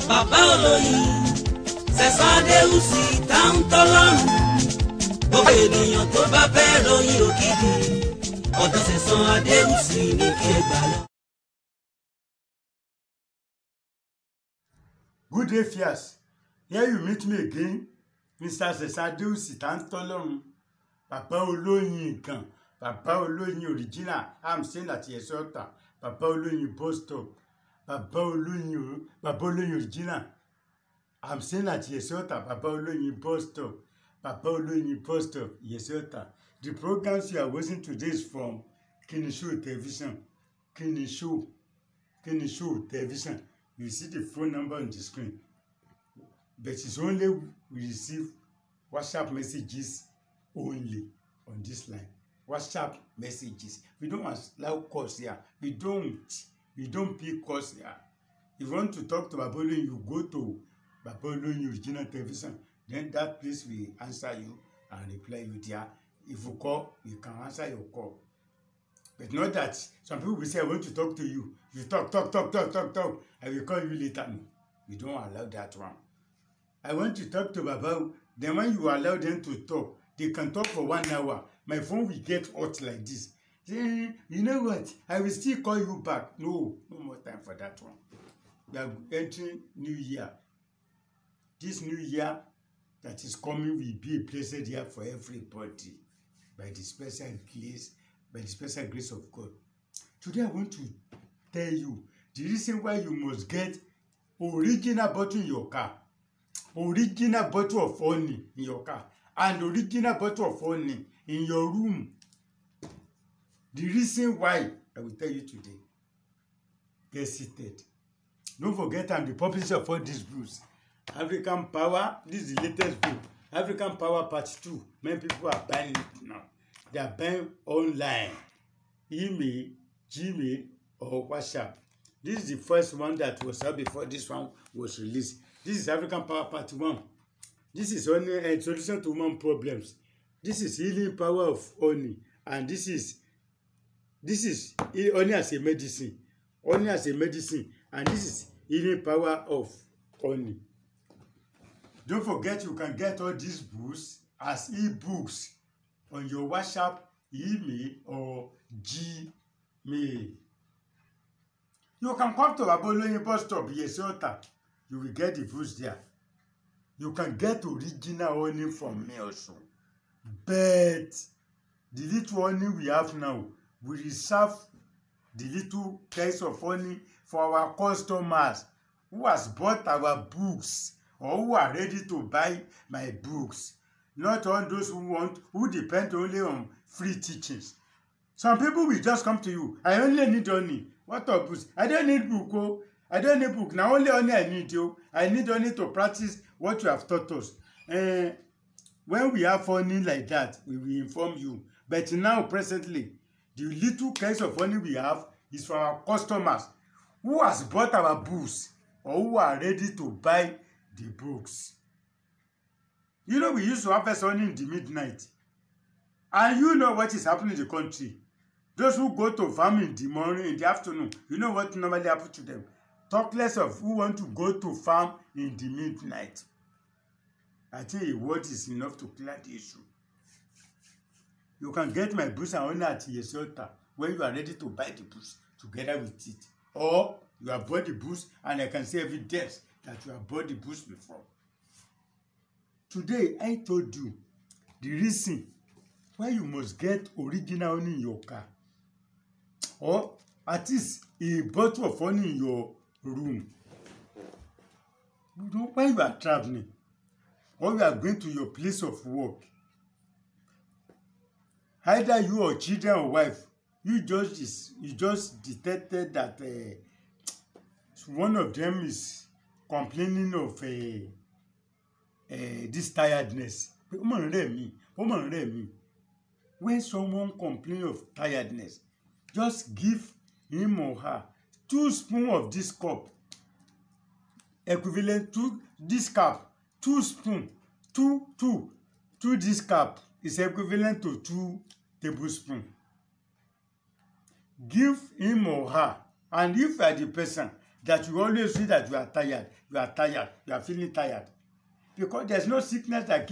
bàbá olóyin Sẹ̀san Adéwùsì táwọn tọ́lọ́run gbogbo ènìyàn tó bá fẹ́ ròyìn òkìkí ọ̀dọ̀ Sẹ̀san Adéwùsì ní kí ẹ gbà lọ. Good day, Fias. Here you meet me again, Mr. Sẹ̀san Adéwùsì táwọn tọ́lọ́run, bàbá olóyin nǹkan, bàbá olóyin original. I'm saying at your altar, bàbá olóyin bus stop, bàbá olóyin original. I'm saying at your altar, bàbá olóyin bus stop, bàbá olóyin bus stop, yes altar. The programs you are watching today is from Kini Show Television. Kini Show Television. You see the phone number on the screen. But it's only we receive WhatsApp messages only on this line. WhatsApp messages. We don't allow calls here. We don't pick calls here. If you want to talk to Baba Oloyin, you go to Baba Oloyin Original Television. Then that place will answer you and reply you there. If you call, you can answer your call. But not that some people will say, I want to talk to you. You talk. I will call you later. No, we don't allow that one. I want to talk to Baba. Then when you allow them to talk, they can talk for 1 hour. My phone will get hot like this. Say, you know what? I will still call you back. No more time for that one. We are entering New Year. This New Year that is coming will be a blessed year for everybody by the special grace of God. Today I want to tell you the reason why you must get original bottle in your car, original bottle of honey in your car, and original bottle of honey in your room. The reason why I will tell you today. Get seated. Don't forget I'm the publisher of all these books. African Power, this is the latest book. African Power Part 2. Many people are buying it now. They are buying online. Email, Gmail, or WhatsApp. This is the first one that was out before this one was released. This is African Power Part 1. This is only a solution to human problems. This is healing power of honey. And this is honey as a medicine. Honey as a medicine. And this is healing power of honey. Don't forget you can get all these books as e-books on your WhatsApp, email, or Gmail. You can come to Baba Oloyin bus stop, yes, altar. You will get the books there. You can get original honey from me also. But the little honey we have now, we reserve the little case of honey for our customers who has bought our books or who are ready to buy my books. Not all those who depend only on free teachings. Some people will just come to you. I only need honey. What are books? I don't need book. Oh. I don't need book. Now only honey I need you. I need honey to practice what you have taught us. When we have honey like that, we will inform you. But now, presently, the little case of honey we have is for our customers who has bought our books or who are ready to buy the books. You know, we used to harvest honey in the midnight. And you know what is happening in the country. Those who go to farm in the morning, in the afternoon, you know what normally happens to them. Talk less of who want to go to farm in the midnight. I tell you, what is enough to clear the issue. You can get my books and honey at your altar when you are ready to buy the books together with it. Or you have bought the books and I can see evidence that you have bought the books before. Today, I told you the reason why you must get original honey in your car. Or at least a bottle of honey in your room. You know, when you are traveling, or you are going to your place of work, either you or children or wife, you just detected that one of them is complaining of this tiredness. When someone complains of tiredness, just give him or her 2 spoons of this cup, equivalent to this cup. 2 spoons, two this cup is equivalent to 2 tablespoons. Give him or her, and if you are the person, that you always see that you are tired, you are feeling tired. Because there's no sickness that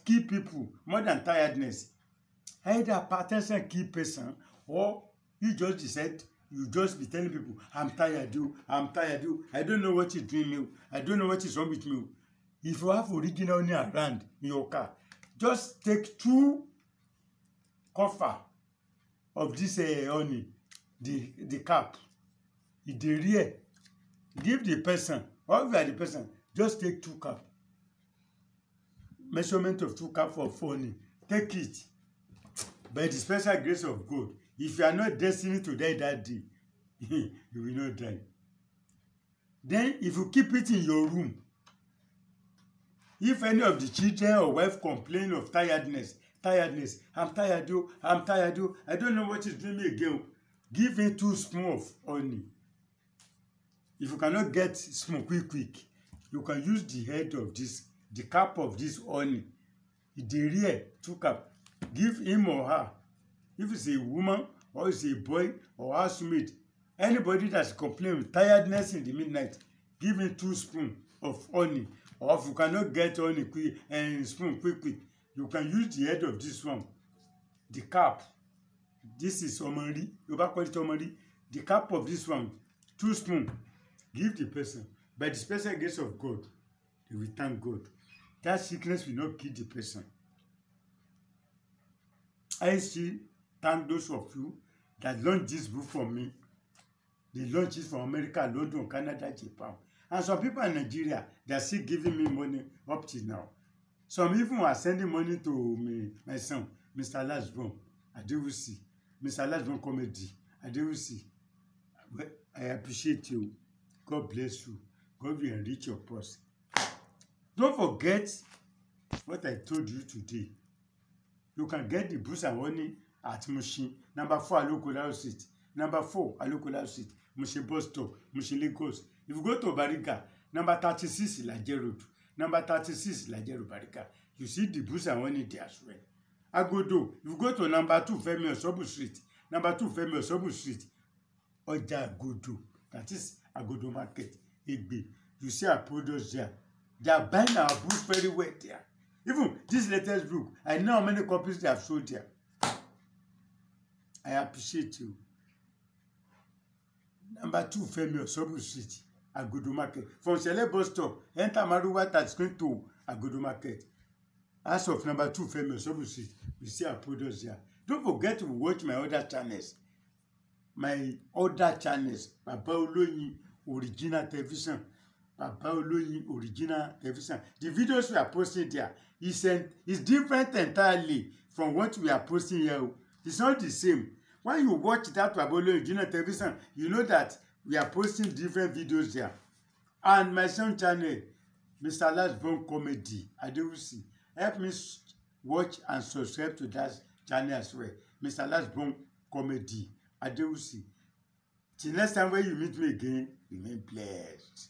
keep people more than tiredness. Either hypertension keep person, or you just decide, you just be telling people, I'm tired, I'm tired, I don't know what is doing me, I don't know what is wrong with me. If you have original honey around in your car, just take 2 coffer of this honey, the cap, in the rear, give the person, or if you are the person, just take 2 cups. Measurement of 2 cups of honey. Take it. By the special grace of God, if you are not destined to die that day, you will not die. Then, if you keep it in your room, if any of the children or wife complain of tiredness, I'm tired, I don't know what is doing me again, give him 2 spoons of honey. If you cannot get spoon quick, you can use the head of this, the cap of this honey, the rear 2 cups. Give him or her. If it's a woman or it's a boy or housemate, anybody that's complaining with tiredness in the midnight, give him 2 spoons of honey. Or if you cannot get honey quick and spoon quick, you can use the head of this one, the cap. This is omari. You call it omari. The cap of this one, 2 spoons. Give the person. By the special grace of God, they will thank God. That sickness will not kill the person. I still thank those of you that launched this book for me. They launched it from America, London, Canada, Japan. And some people in Nigeria, they are still giving me money up till now. Some even are sending money to me, my son, Mr. Lasbon, Adewusi, Mr. Lasbon Comedy, Adewusi. I appreciate you. God bless you. God will enrich your purse. Don't forget what I told you today. You can get the boost and honey at Mushin. Number 4, Alokola Street. Number 4, Alokola Street. Mushin bus stop, Mushin Lagos. If you go to Bariga, number 36, Ilaje Road. Number 36, Ilaje Road, Bariga. You see the boost and honey there as well. Agodo. If you go to number 2, Femi Osobu Street. Number 2, Femi Osobu Street. Oja Agodo. That is Agodo Market. Egbe. You see our products there. They are buying our books very well there. Even this latest book, I know how many copies they have sold there. I appreciate you. Number 2, Femi Osobu Street, Agodo Market. From Sele bus stop, enter Maruwa that's going to Agodo Market. As of number 2, Femi Osobu Street, we see our products there. Don't forget to watch my other channels. My other channels, Baba Oloyin Original Television. Baba Oloyin Original Television. The videos we are posting there is different entirely from what we are posting here. It's not the same. When you watch that Baba Oloyin Original Television, you know that we are posting different videos there. And my son channel, Mr. Lasbon Comedy, Adewusi, help me watch and subscribe to that channel as well. Mr. Lasbon Comedy, Adewusi. Till next time when you meet me again, remain blessed.